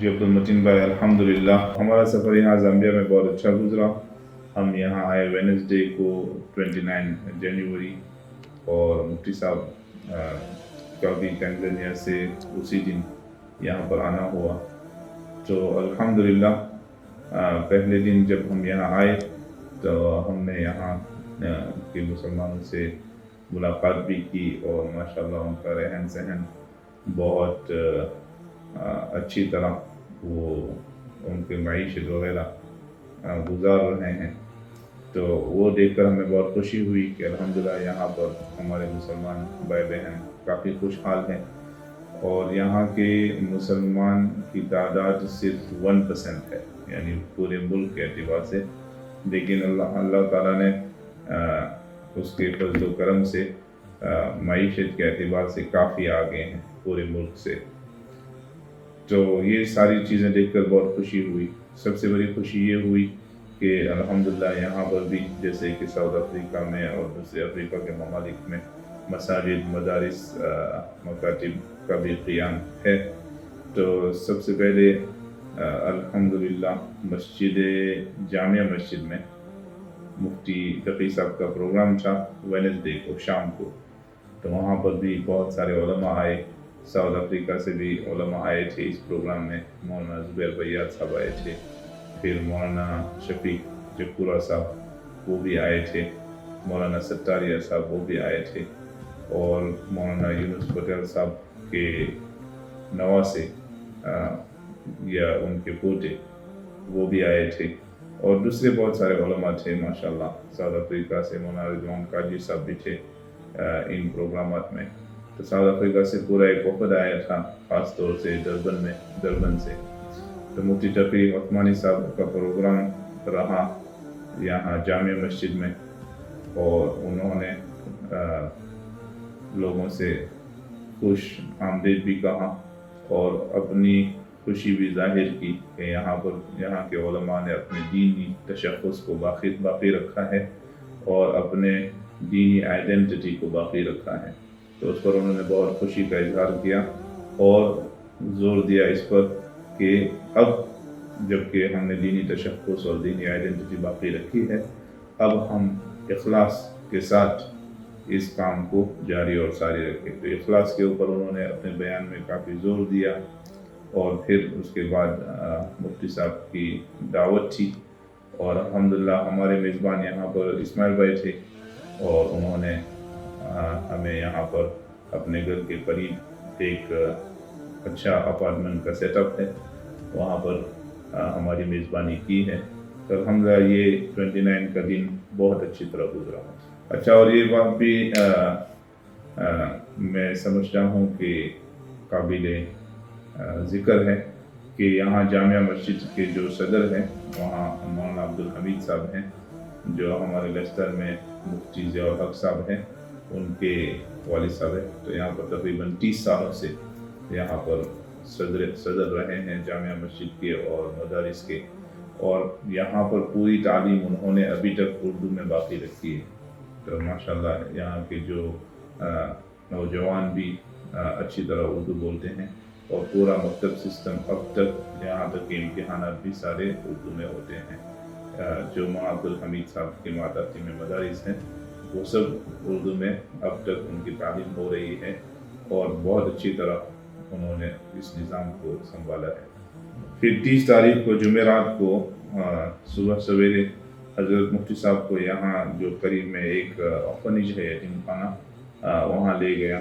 جی عبدالمتین بھائی الحمدللہ ہمارا سفر یہاں زامبیا میں بہت اچھا گزرا. ہم یہاں آئے وینسڈے کو 29 جنوری اور مفتی صاحب کا بھی تنزانیہ سے اسی دن یہاں پر آنا ہوا. تو الحمدللہ پہلے دن جب ہم یہاں آئے تو ہم نے یہاں کے مسلمانوں سے ملاقات بھی کی اور ماشاءاللہ ان کا رہن سہن بہت اچھی طرح وہ ان کے معیشت وغیرہ گزار رہے ہیں. تو وہ دیکھ کر ہمیں بہت خوشی ہوئی کہ الحمدللہ یہاں پر ہمارے مسلمان بھائی بہن کافی خوشحال ہیں اور یہاں کے مسلمان کی تعداد صرف 1% ہے، یعنی پورے ملک کے اعتبار سے. لیکن اللہ تعالیٰ نے اس کے فضل و کرم سے معیشت کے اعتبار سے کافی آگے ہیں پورے ملک سے. تو یہ ساری چیزیں دیکھ کر بہت خوشی ہوئی. سب سے بڑی خوشی یہ ہوئی کہ الحمدللہ یہاں پر بھی جیسے کہ ساؤتھ افریقہ میں اور دوسرے افریقہ کے ممالک میں مساجد، مدارس، مکاتب کا بھی قیام ہے. تو سب سے پہلے الحمدللہ مسجد جامعہ مسجد میں مفتی تقی صاحب کا پروگرام تھا وینسڈے کو شام کو. تو وہاں پر بھی بہت سارے علماء آئے. ساؤتھ افریقہ سے بھی علماء آئے تھے اس پروگرام میں. مولانا زبیر بیات صاحب آئے تھے، پھر مولانا شفیق جگپورہ صاحب وہ بھی آئے تھے، مولانا ستاریہ صاحب وہ بھی آئے تھے، اور مولانا یونس پٹیل صاحب کے نواسے یا ان کے پوتے وہ بھی آئے تھے، اور دوسرے بہت سارے علماء تھے ماشاءاللہ. ساؤتھ افریقہ سے مولانا رضوان قادری صاحب بھی تھے ان پروگرامات میں. تو ساؤتھ افریقہ سے پورا ایک وفد آیا تھا، خاص طور سے دربن سے. تو مفتی تقی عثمانی صاحب کا پروگرام رہا یہاں جامع مسجد میں، اور انہوں نے لوگوں سے خوش آمدید بھی کہا اور اپنی خوشی بھی ظاہر کی کہ یہاں کے علماء نے اپنے دینی تشخص کو باقی رکھا ہے اور اپنے دینی آئیڈینٹی کو باقی رکھا ہے. تو اس پر انہوں نے بہت خوشی کا اظہار کیا اور زور دیا اس پر کہ اب جب کہ ہم نے دینی تشخص اور دینی آئیڈینٹی باقی رکھی ہے، اب ہم اخلاص کے ساتھ اس کام کو جاری اور ساری رکھیں. تو اخلاص کے اوپر انہوں نے اپنے بیان میں کافی زور دیا، اور پھر اس کے بعد مفتی صاحب کی دعوت تھی، اور الحمدللہ ہمارے میزبان یہاں پر اسماعیل بھائی تھے، اور انہوں نے ہمیں یہاں پر اپنے گھر کے قریب ایک اچھا اپارٹمنٹ کا سیٹ اپ ہے، وہاں پر ہماری میزبانی کی ہے. تو الحمدللہ یہ 29 کا دن بہت اچھی طرح گزرا. اچھا، اور یہ بات بھی میں سمجھتا ہوں کہ قابل ذکر ہے کہ یہاں جامعہ مسجد کے جو صدر ہیں وہاں مولانا عبدالحمید صاحب ہیں، جو ہمارے لیسٹر میں مفتی ضیاء الحق صاحب ہیں، ان کے والد صاحب ہیں. تو یہاں پر تقریباً 30 سالوں سے یہاں پر صدر رہے ہیں جامعہ مسجد کے اور مدارس کے، اور یہاں پر پوری تعلیم انہوں نے ابھی تک اردو میں باقی رکھی ہے. تو ماشاءاللہ یہاں کے جو نوجوان بھی اچھی طرح اردو بولتے ہیں، اور پورا مکتب سسٹم اب تک یہاں تک کہ امتحانات بھی سارے اردو میں ہوتے ہیں. جو مولانا عبدالحمید صاحب کے ماتحتی میں مدارس ہیں وہ سب اردو میں اب تک ان کی تعلیم ہو رہی ہے، اور بہت اچھی طرح انہوں نے اس نظام کو سنبھالا ہے. پھر 30 تاریخ کو جمعرات کو صبح سویرے حضرت مفتی صاحب کو یہاں جو قریب میں ایک آرفنیج ہے یتیم خانہ، وہاں لے گیا،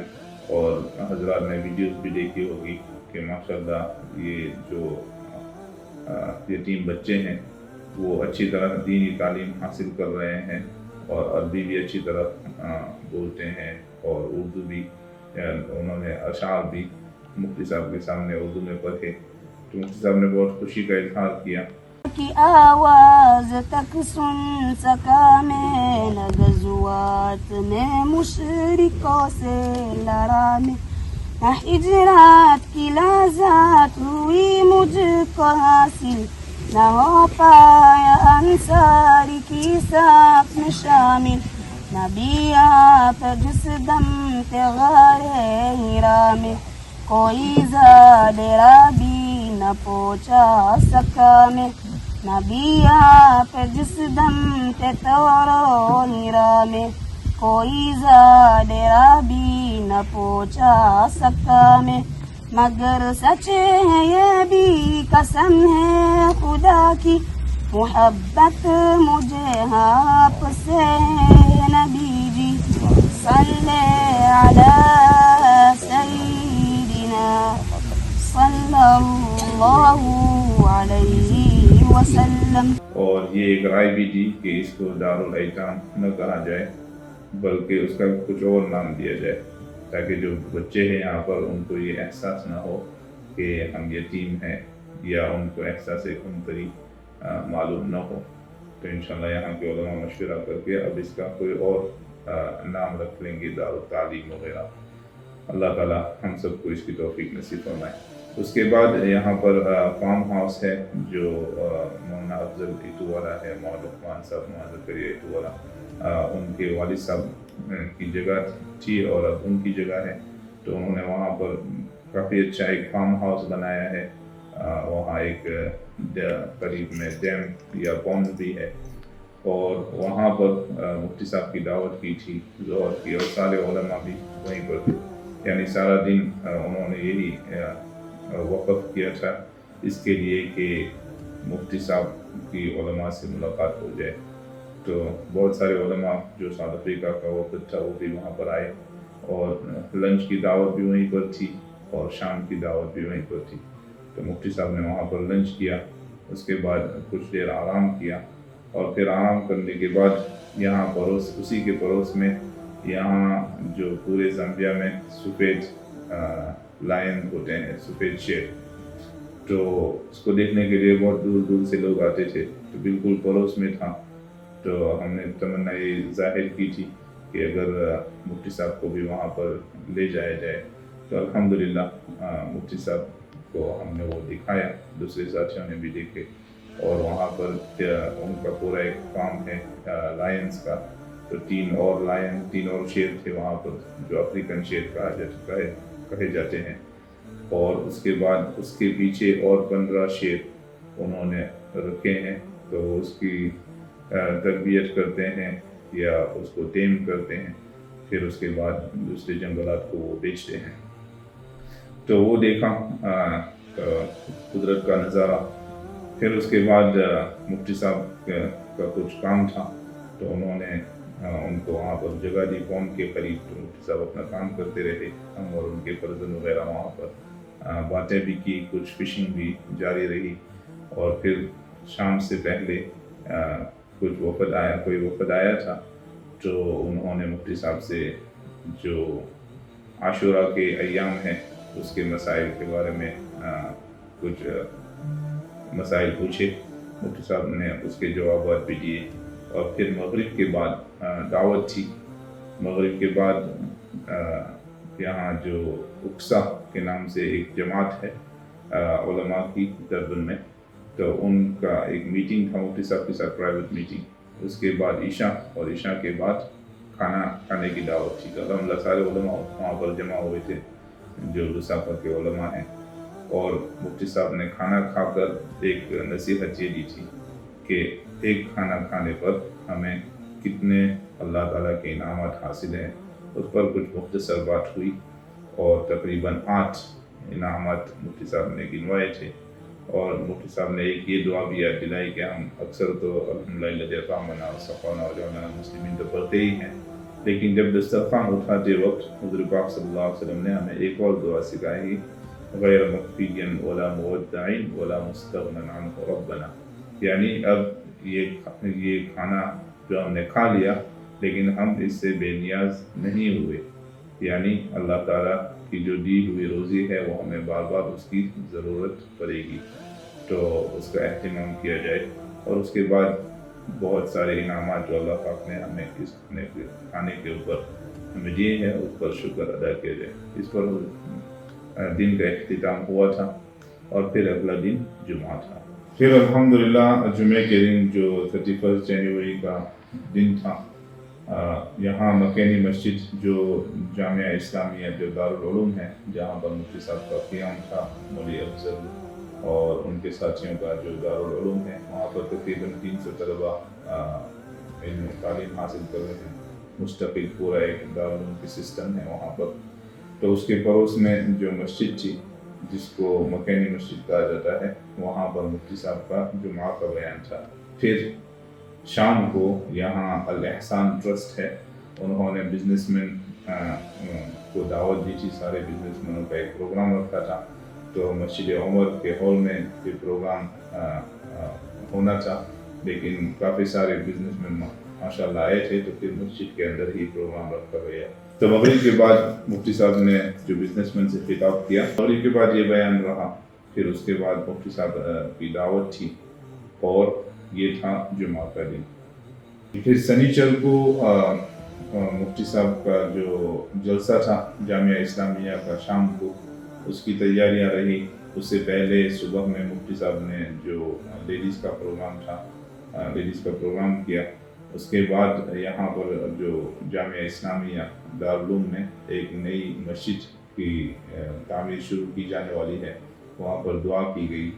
اور حضرات نے ویڈیوز بھی دیکھی ہوگی کہ ماشاءاللہ یہ جو یتیم بچے ہیں وہ اچھی طرح دینی تعلیم حاصل کر رہے ہیں، اور عربی بھی اچھی طرح بولتے ہیں، اور اردو بھی انہوں نے اشعار بھی مفتی صاحب کے سامنے اردو میں پڑھے. تو مفتی صاحب نے بہت خوشی کا اظہار کیا. کی آواز تک سن سکا میں نہ غزوات میں مشرکوں سے لڑا میں، نہ ہجرات کی لذات ہوئی مجھ کو حاصل، نہ ہو پایا انصاری کی صف میں شامل، نبی آپ جس دم پہ غار ہے ہیرا میں، کوئی زاد رابی نہ نہ پہنچا سکا میں نبی آپ جس دم پہ توڑو نیرا میں کوئی ڈیرا بھی نہ پہنچا سکا میں مگر سچ ہے یہ بھی قسم ہے خدا کی محبت مجھے آپ سے ہے نبی جی صلی علی سیدنا صلی اللہ علیہ وسلم. اور یہ ایک رائے بھی دی کہ اس کو دارالایتام نہ کہا جائے بلکہ اس کا کچھ اور نام دیا جائے تاکہ جو بچے ہیں یہاں پر ان کو یہ احساس نہ ہو کہ ہم یتیم ہیں یا ان کو احساس کمتری معلوم نہ ہو. تو انشاءاللہ یہاں کے علماء مشورہ کر کے اب اس کا کوئی اور نام رکھ لیں گے دارالتعلیم وغیرہ. اللہ تعالیٰ ہم سب کو اس کی توفیق نصیب فرمائے. اس کے بعد یہاں پر فارم ہاؤس ہے جو مولانا افضل ایٹو والا ہے, مولانا لقمان صاحب, مولانا زکریا ایٹو والا, ان کے والد صاحب کی جگہ تھی اور اب ان کی جگہ ہے. تو انہوں نے وہاں پر کافی اچھا ایک فارم ہاؤس بنایا ہے. وہاں ایک قریب میں ڈیم یا پونڈ بھی ہے اور وہاں پر مفتی صاحب کی دعوت کی تھی ظہر کی اور سارے علماء بھی وہیں پر تھے. یعنی سارا دن انہوں نے یہی وقف کیا تھا اس کے لیے کہ مفتی صاحب کی علماء سے ملاقات ہو جائے. تو بہت سارے علماء جو ساؤتھ افریقہ کا وقت تھا وہ بھی وہاں پر آئے اور لنچ کی دعوت بھی وہیں پر تھی اور شام کی دعوت بھی وہیں پر تھی. تو مفتی صاحب نے وہاں پر لنچ کیا, اس کے بعد کچھ دیر آرام کیا اور پھر آرام کرنے کے بعد یہاں پڑوس اسی کے پڑوس میں یہاں جو پورے زامبیا میں سفید لائن ہوتے ہیں, سفید شیر, تو اس کو دیکھنے کے لیے بہت دور دور سے لوگ آتے تھے. تو بالکل پڑوس میں تھا. تو ہم نے تمنا یہ ظاہر کی تھی کہ اگر مفتی صاحب کو بھی وہاں پر لے جایا جائے. تو الحمدللہ مفتی صاحب کو ہم نے وہ دکھایا, دوسرے ساتھیوں نے بھی دیکھے اور وہاں پر ان کا پورا ایک فارم ہے لائنز کا. تو تین اور شیر تھے وہاں پر جو افریقن شیر کہے جاتے ہیں. اور اس کے بعد اس کے پیچھے اور 15 شیر انہوں نے رکھے ہیں. تو وہ اس کی تربیت کرتے ہیں یا اس کو ٹیم کرتے ہیں, پھر اس کے بعد دوسرے جنگلات کو وہ بیچتے ہیں. تو وہ دیکھا قدرت کا نظارہ. پھر اس کے بعد مفتی صاحب کا کچھ کام تھا تو انہوں نے ان کو وہاں پر جگہ دی پونڈ کے قریب. تو مفتی صاحب اپنا کام کرتے رہے, ہم اور ان کے فرزند وغیرہ وہاں پر باتیں بھی کی, کچھ فشنگ بھی جاری رہی. اور پھر شام سے پہلے کوئی وفد آیا تھا. تو انہوں نے مفتی صاحب سے جو عاشورہ کے ایام ہیں اس کے مسائل کے بارے میں کچھ مسائل پوچھے. مفتی صاحب نے اس کے جوابات بھی دیے. اور پھر مغرب کے بعد دعوت تھی. مغرب کے بعد یہاں جو اقصا کے نام سے ایک جماعت ہے علماء کی دربن میں, تو ان کا ایک میٹنگ تھا مفتی صاحب کے ساتھ, پرائیویٹ میٹنگ. اس کے بعد عشاء اور عشاء کے بعد کھانا کھانے کی دعوت تھی. تو الحمدللہ سارے علماء وہاں پر جمع ہوئے تھے جو رسافت کے علماء ہیں. اور مفتی صاحب نے کھانا کھا کر ایک نصیحت یہ دی تھی کہ ایک کھانا کھانے پر ہمیں کتنے اللہ تعالیٰ کے انعامات حاصل ہیں. اس پر کچھ مختصر بات ہوئی اور تقریباً 8 انعامات مفتی صاحب نے گنوائے تھے. اور مفتی صاحب نے ایک یہ دعا بھی یاد دلائی کہ ہم اکثر تو الحمدللہ الذی اطعمنا وسقانا وجعلنا مسلمین تو پڑھتے ہی ہیں, لیکن جب دسترخوان اٹھاتے وقت حضور پاک صلی اللہ علیہ وسلم نے ہمیں ایک اور دعا سکھائی, غیر مکفی ولا مودع ولا مستغنی عنہ ربنا. یعنی اب یہ کھانا جو ہم نے کھا لیا لیکن ہم اس سے بے نیاز نہیں ہوئے. یعنی اللہ تعالیٰ کی جو دی ہوئی روزی ہے وہ ہمیں بار بار اس کی ضرورت پڑے گی, تو اس کا اہتمام کیا جائے. اور اس کے بعد بہت سارے انعامات جو اللہ پاک نے ہمیں اس کھانے کے اوپر ہمیں دیے ہیں اس پر شکر ادا کیا جائے. اس پر دن کا اختتام ہوا تھا اور پھر اگلا دن جمعہ تھا. پھر الحمدللہ جمعے کے دن جو 31 جنوری کا دن تھا, یہاں مکینی مسجد جو جامعہ اسلامیہ جو دارالعلوم ہے جہاں پر مفتی صاحب کا قیام تھا, مولوی افضل اور ان کے ساتھیوں کا جو دارالعلوم ہے وہاں پر تقریباً 300 طلباء علم تعلیم حاصل کر رہے ہیں. مستقل پورا ایک دارالعلوم کی سسٹم ہے وہاں پر. تو اس کے پڑوس میں جو مسجد تھی جس کو مکینی مسجد کہا جاتا ہے وہاں پر مفتی صاحب کا جمعہ کا بیان تھا. پھر شام کو یہاں الاحسان ٹرسٹ ہے انہوں نے بزنس مین کو دعوت دی تھی. سارے بزنس مینوں کا ایک پروگرام رکھا تھا تو مسجد عمر کے ہال میں یہ پروگرام ہونا تھا لیکن کافی سارے بزنس مین ماشاء اللہ آئے تھے تو پھر مسجد کے اندر ہی پروگرام رکھا گیا. تو مغرب کے بعد مفتی صاحب نے جو بزنس مین سے خطاب کیا مغرب کے بعد یہ بیان رہا. پھر اس کے بعد مفتی صاحب کی دعوت تھی اور یہ تھا جمعہ کا دن. پھر سنیچر کو مفتی صاحب کا جو جلسہ تھا جامعہ اسلامیہ کا شام کو اس کی تیاریاں رہی. اس سے پہلے صبح میں مفتی صاحب نے جو لیڈیز کا پروگرام کیا. اس کے بعد یہاں پر جو جامعہ اسلامیہ دارالعلوم میں ایک نئی مسجد کی تعمیر شروع کی جانے والی ہے وہاں پر دعا کی گئی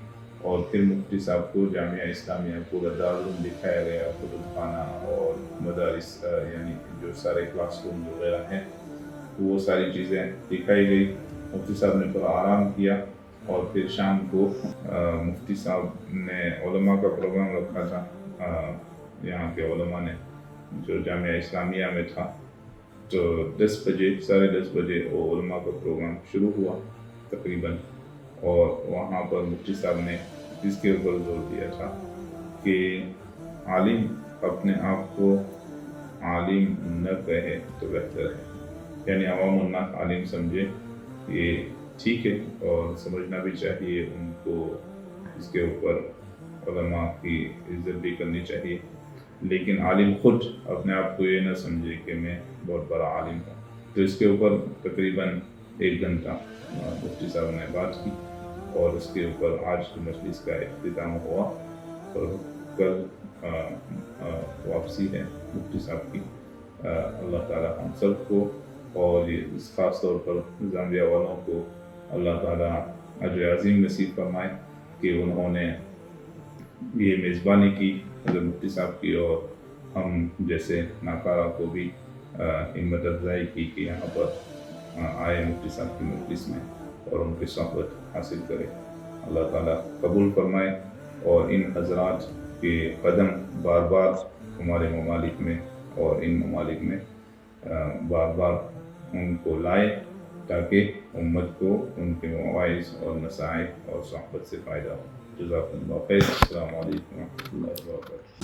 اور پھر مفتی صاحب کو جامعہ اسلامیہ پورا دارالعلوم دکھایا گیا. کتب خانہ اور مدارس یعنی جو سارے کلاس روم وغیرہ ہیں وہ ساری چیزیں دکھائی گئی. مفتی صاحب نے تھوڑا آرام کیا اور پھر شام کو مفتی صاحب نے علماء کا پروگرام رکھا تھا. یہاں کے علماء نے جو جامعہ اسلامیہ میں تھا تو 10 بجے 10:30 بجے وہ علماء کا پروگرام شروع ہوا تقریباً. اور وہاں پر مفتی صاحب نے اس کے اوپر زور دیا تھا کہ عالم اپنے آپ کو عالم نہ کہے تو بہتر ہے. یعنی عوام الناس عالم سمجھے یہ ٹھیک ہے اور سمجھنا بھی چاہیے ان کو. اس کے اوپر علماء کی عزت بھی کرنی چاہیے لیکن عالم خود اپنے آپ کو یہ نہ سمجھے کہ میں بہت بڑا عالم ہوں. تو اس کے اوپر تقریباً 1 گھنٹہ مفتی صاحب نے بات کی اور اس کے اوپر آج کی مجلس کا اختتام ہوا اور کل واپسی ہے مفتی صاحب کی. اللہ تعالیٰ ہم سب کو اور یہ خاص طور پر زامبیا والوں کو اللہ تعالیٰ اجر عظیم نصیب فرمائے کہ انہوں نے یہ میزبانی کی حضرت مفتی صاحب کی اور ہم جیسے ناکارہ کو بھی ہمت افزائی کی کہ یہاں پر آئے مفتی صاحب کی مجلس میں اور ان کی صحبت حاصل کرے. اللہ تعالیٰ قبول فرمائے اور ان حضرات کے قدم بار بار ہمارے ممالک میں اور ان ممالک میں بار بار ان کو لائے تاکہ امت کو ان کے مواعظ اور نصائح اور صحبت سے فائدہ ہو. جزاک اللہ خیر. السلام علیکم و رحمۃ اللہ وبرکاتہ.